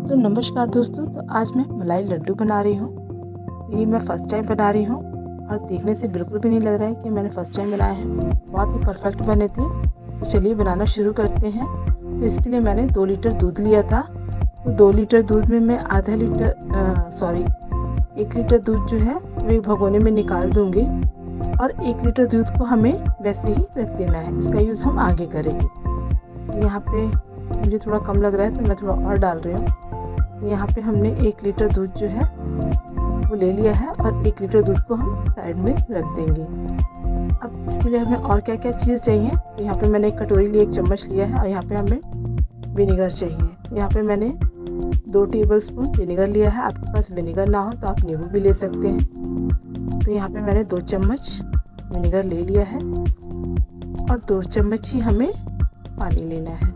तो नमस्कार दोस्तों, तो आज मैं मलाई लड्डू बना रही हूँ। तो ये मैं फ़र्स्ट टाइम बना रही हूँ और देखने से बिल्कुल भी नहीं लग रहा है कि मैंने फ़र्स्ट टाइम बनाए हैं। बहुत ही परफेक्ट बने थे। तो चलिए बनाना शुरू करते हैं। तो इसके लिए मैंने 2 लीटर दूध लिया था। तो 2 लीटर दूध में मैं 1 लीटर दूध जो है वो एक भगोने में निकाल दूँगी और 1 लीटर दूध को हमें वैसे ही रख देना है। इसका यूज़ हम आगे करेंगे। यहाँ पे मुझे थोड़ा कम लग रहा है तो मैं थोड़ा और डाल रही हूँ। यहाँ पे हमने 1 लीटर दूध जो है वो ले लिया है और 1 लीटर दूध को हम साइड में रख देंगे। अब इसके लिए हमें और क्या क्या चीज़ चाहिए। तो यहाँ पे मैंने एक कटोरी ली, 1 चम्मच लिया है और यहाँ पे हमें विनेगर चाहिए। यहाँ पे मैंने 2 टेबलस्पून विनेगर लिया है। आपके पास विनेगर ना हो तो आप नींबू भी ले सकते हैं। तो यहाँ पे मैंने 2 चम्मच विनेगर ले लिया है और 2 चम्मच ही हमें पानी लेना है।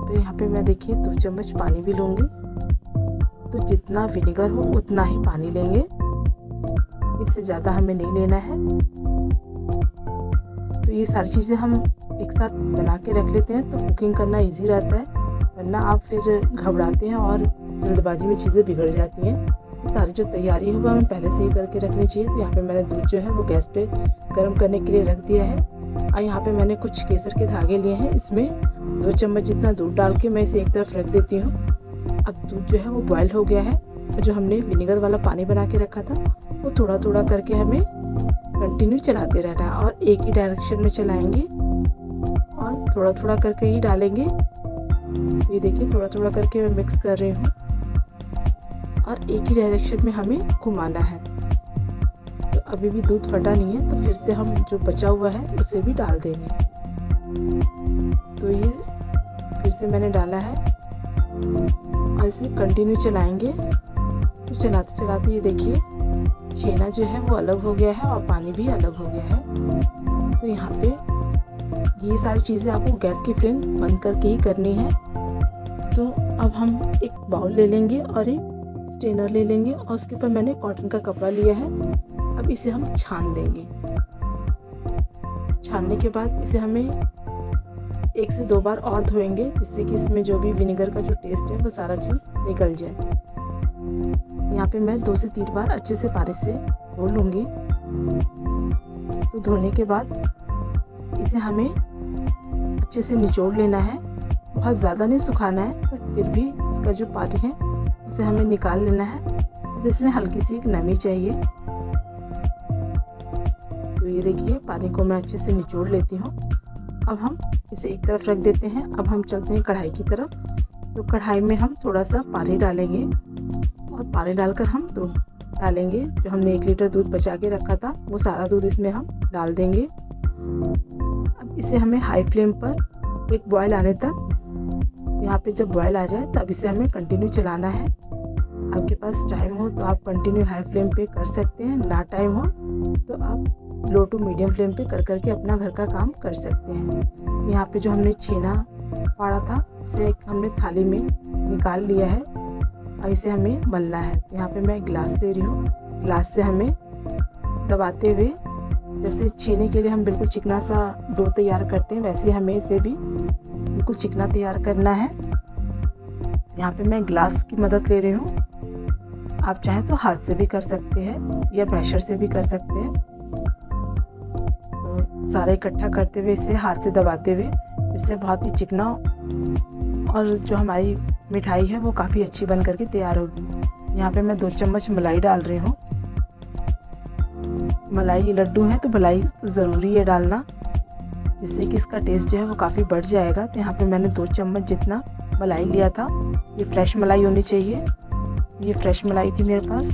तो यहाँ पे मैं देखिए 2 चम्मच पानी भी लूँगी। तो जितना विनेगर हो उतना ही पानी लेंगे, इससे ज़्यादा हमें नहीं लेना है। तो ये सारी चीज़ें हम एक साथ बना के रख लेते हैं तो कुकिंग करना इजी रहता है, वरना आप फिर घबराते हैं और जल्दबाजी में चीज़ें बिगड़ जाती हैं। सारी जो तैयारी है वो हमें पहले से ही करके रखनी चाहिए। तो यहाँ पे मैंने दूध जो है वो गैस पे गर्म करने के लिए रख दिया है और यहाँ पे मैंने कुछ केसर के धागे लिए हैं। इसमें 2 चम्मच जितना दूध डाल के मैं इसे एक तरफ रख देती हूँ। अब दूध जो है वो बॉयल हो गया है और जो हमने विनेगर वाला पानी बना के रखा था वो थोड़ा थोड़ा करके हमें कंटिन्यू चलाते रहना है और एक ही डायरेक्शन में चलाएंगे और थोड़ा थोड़ा करके ही डालेंगे। ये देखिए थोड़ा थोड़ा करके मैं मिक्स कर रही हूँ और एक ही डायरेक्शन में हमें घुमाना है। तो अभी भी दूध फटा नहीं है तो फिर से हम जो बचा हुआ है उसे भी डाल देंगे। तो ये फिर से मैंने डाला है और इसे कंटिन्यू चलाएंगे। तो चलाते चलाते ये देखिए छेना जो है वो अलग हो गया है और पानी भी अलग हो गया है। तो यहाँ पे ये सारी चीज़ें आपको गैस की फ्लेम बंद करके ही करनी है। तो अब हम एक बाउल ले लेंगे और एक स्ट्रेनर ले लेंगे और उसके ऊपर मैंने कॉटन का कपड़ा लिया है। अब इसे हम छान देंगे। छानने के बाद इसे हमें 1 से 2 बार और धोएंगे, जिससे कि इसमें जो भी विनेगर का जो टेस्ट है वो सारा चीज़ निकल जाए। यहाँ पे मैं 2 से 3 बार अच्छे से पानी से धो लूँगी। तो धोने के बाद इसे हमें अच्छे से निचोड़ लेना है। बहुत ज़्यादा नहीं सुखाना है, बट फिर भी इसका जो पानी है उसे हमें निकाल लेना है, जिसमें हल्की सी एक नमी चाहिए। तो ये देखिए पानी को मैं अच्छे से निचोड़ लेती हूँ। अब हम इसे एक तरफ रख देते हैं। अब हम चलते हैं कढ़ाई की तरफ। तो कढ़ाई में हम थोड़ा सा पानी डालेंगे और पानी डालकर हम दूध डालेंगे। जो हमने 1 लीटर दूध बचा के रखा था वो सारा दूध इसमें हम डाल देंगे। अब इसे हमें हाई फ्लेम पर एक बॉयल आने तक, यहाँ पे जब बॉयल आ जाए तब इसे हमें कंटिन्यू चलाना है। आपके पास टाइम हो तो आप कंटिन्यू हाई फ्लेम पे कर सकते हैं, ना टाइम हो तो आप लो टू मीडियम फ्लेम पे कर करके अपना घर का काम कर सकते हैं। यहाँ पे जो हमने छेना फाड़ा था उसे एक हमने थाली में निकाल लिया है और इसे हमें मलना है। यहाँ पे मैं गिलास ले रही हूँ। गिलास से हमें दबाते हुए, जैसे छेने के लिए हम बिल्कुल चिकना सा डो तैयार करते हैं, वैसे हमें इसे भी बिल्कुल चिकना तैयार करना है। यहाँ पे मैं गिलास की मदद ले रही हूँ। आप चाहें तो हाथ से भी कर सकते हैं या मैशर से भी कर सकते हैं। तो सारा इकट्ठा करते हुए इसे हाथ से दबाते हुए, इससे बहुत ही चिकना और जो हमारी मिठाई है वो काफ़ी अच्छी बन करके तैयार होगी। यहाँ पे मैं 2 चम्मच मलाई डाल रही हूँ। मलाई लड्डू है तो मलाई तो ज़रूरी है डालना, जिससे कि इसका टेस्ट जो है वो काफ़ी बढ़ जाएगा। तो यहाँ पे मैंने 2 चम्मच जितना मलाई लिया था। ये फ्रेश मलाई होनी चाहिए। ये फ्रेश मलाई थी मेरे पास।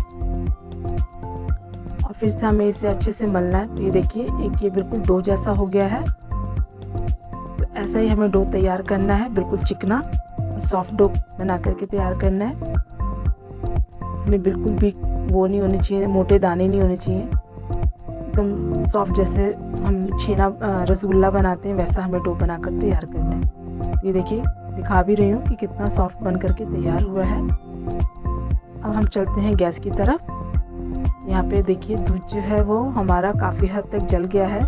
और फिर से हमें इसे अच्छे से मलना है। तो ये देखिए एक ये बिल्कुल डो जैसा हो गया है। तो ऐसा ही हमें डो तैयार करना है, बिल्कुल चिकना और सॉफ्ट डो बना करके तैयार करना है। इसमें बिल्कुल भी वो नहीं होनी चाहिए, मोटे दाने नहीं होने चाहिए, एकदम सॉफ्ट जैसे हम छेना रसगुल्ला बनाते हैं वैसा हमें डो बनाकर तैयार करना है। ये देखिए दिखा भी रही हूँ कि कितना सॉफ्ट बन करके तैयार हुआ है। अब हम चलते हैं गैस की तरफ। यहाँ पे देखिए दूध जो है वो हमारा काफ़ी हद तक जल गया है।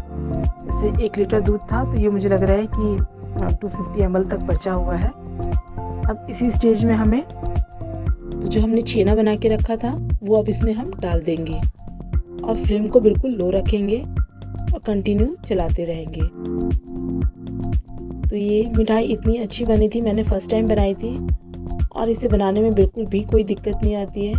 जैसे 1 लीटर दूध था तो ये मुझे लग रहा है कि 250 ml तक बचा हुआ है। अब इसी स्टेज में हमें जो हमने छेना बना के रखा था वो अब इसमें हम डाल देंगे और फ्लेम को बिल्कुल लो रखेंगे और कंटिन्यू चलाते रहेंगे। तो ये मिठाई इतनी अच्छी बनी थी, मैंने फ़र्स्ट टाइम बनाई थी और इसे बनाने में बिल्कुल भी कोई दिक्कत नहीं आती है।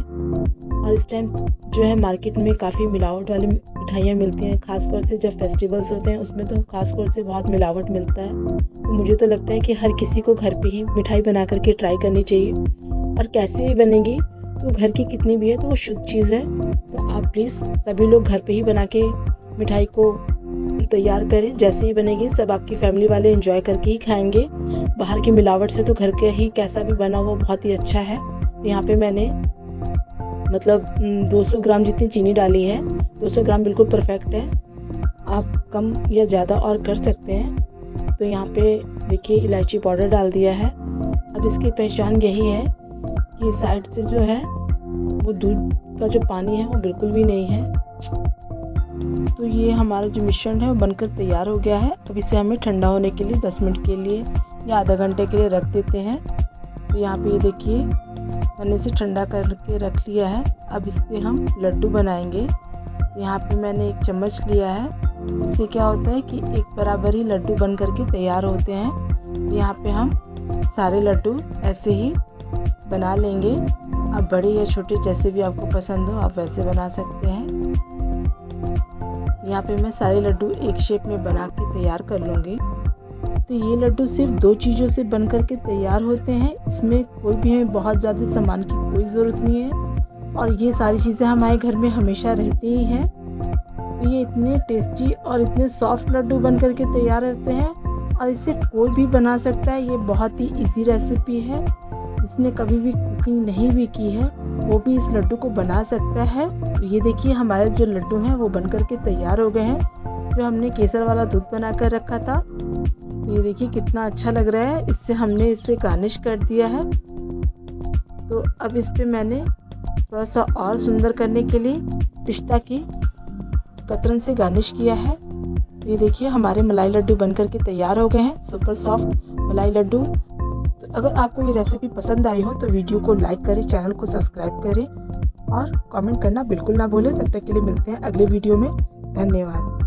और इस टाइम जो है मार्केट में काफ़ी मिलावट वाली मिठाइयाँ मिलती हैं, ख़ासतौर से जब फेस्टिवल्स होते हैं उसमें तो ख़ासतौर से बहुत मिलावट मिलता है। तो मुझे तो लगता है कि हर किसी को घर पे ही मिठाई बना करके ट्राई करनी चाहिए, और कैसे ही बनेगी तो घर की कितनी भी है तो वो शुद्ध चीज़ है। तो आप प्लीज़ सभी लोग घर पे ही बना के मिठाई को तैयार करें। जैसे ही बनेगी सब आपकी फैमिली वाले एंजॉय करके ही खाएंगे। बाहर की मिलावट से तो घर के ही कैसा भी बना वो बहुत ही अच्छा है। यहाँ पे मैंने मतलब 200 ग्राम जितनी चीनी डाली है। 200 ग्राम बिल्कुल परफेक्ट है, आप कम या ज़्यादा और कर सकते हैं। तो यहाँ पे देखिए इलायची पाउडर डाल दिया है। अब इसकी पहचान यही है कि साइड से जो है वो दूध का जो पानी है वो बिल्कुल भी नहीं है। तो ये हमारा जो मिश्रण है वो बनकर तैयार हो गया है। अब इसे हमें ठंडा होने के लिए 10 मिनट के लिए या आधा घंटे के लिए रख देते हैं। तो यहाँ पे ये देखिए मैंने इसे ठंडा करके रख लिया है। अब इसके हम लड्डू बनाएंगे। यहाँ पे मैंने एक चम्मच लिया है। इससे क्या होता है कि एक बराबर ही लड्डू बन करके तैयार होते हैं। यहाँ पे हम सारे लड्डू ऐसे ही बना लेंगे। अब बड़े या छोटे जैसे भी आपको पसंद हो आप वैसे बना सकते हैं। यहाँ पे मैं सारे लड्डू एक शेप में बना के तैयार कर लूँगी। तो ये लड्डू सिर्फ 2 चीज़ों से बन कर के तैयार होते हैं। इसमें कोई भी हमें बहुत ज़्यादा सामान की कोई ज़रूरत नहीं है, और ये सारी चीज़ें हमारे घर में हमेशा रहती ही हैं। तो ये इतने टेस्टी और इतने सॉफ्ट लड्डू बन कर के तैयार होते हैं, और इसे कोई भी बना सकता है। ये बहुत ही इजी रेसिपी है, जिसने कभी भी कुकिंग नहीं भी की है वो भी इस लड्डू को बना सकता है। तो ये देखिए हमारे जो लड्डू हैं वो बन कर के तैयार हो गए हैं। जो हमने केसर वाला दूध बना कर रखा था, तो ये देखिए कितना अच्छा लग रहा है। इससे हमने इसे गार्निश कर दिया है। तो अब इस पे मैंने थोड़ा सा और सुंदर करने के लिए पिस्ता की कतरन से गार्निश किया है। तो ये देखिए हमारे मलाई लड्डू बन कर के तैयार हो गए हैं, सुपर सॉफ्ट मलाई लड्डू। तो अगर आपको ये रेसिपी पसंद आई हो तो वीडियो को लाइक करें, चैनल को सब्सक्राइब करें और कमेंट करना बिल्कुल ना भूलें। तब तक के लिए मिलते हैं अगले वीडियो में। धन्यवाद।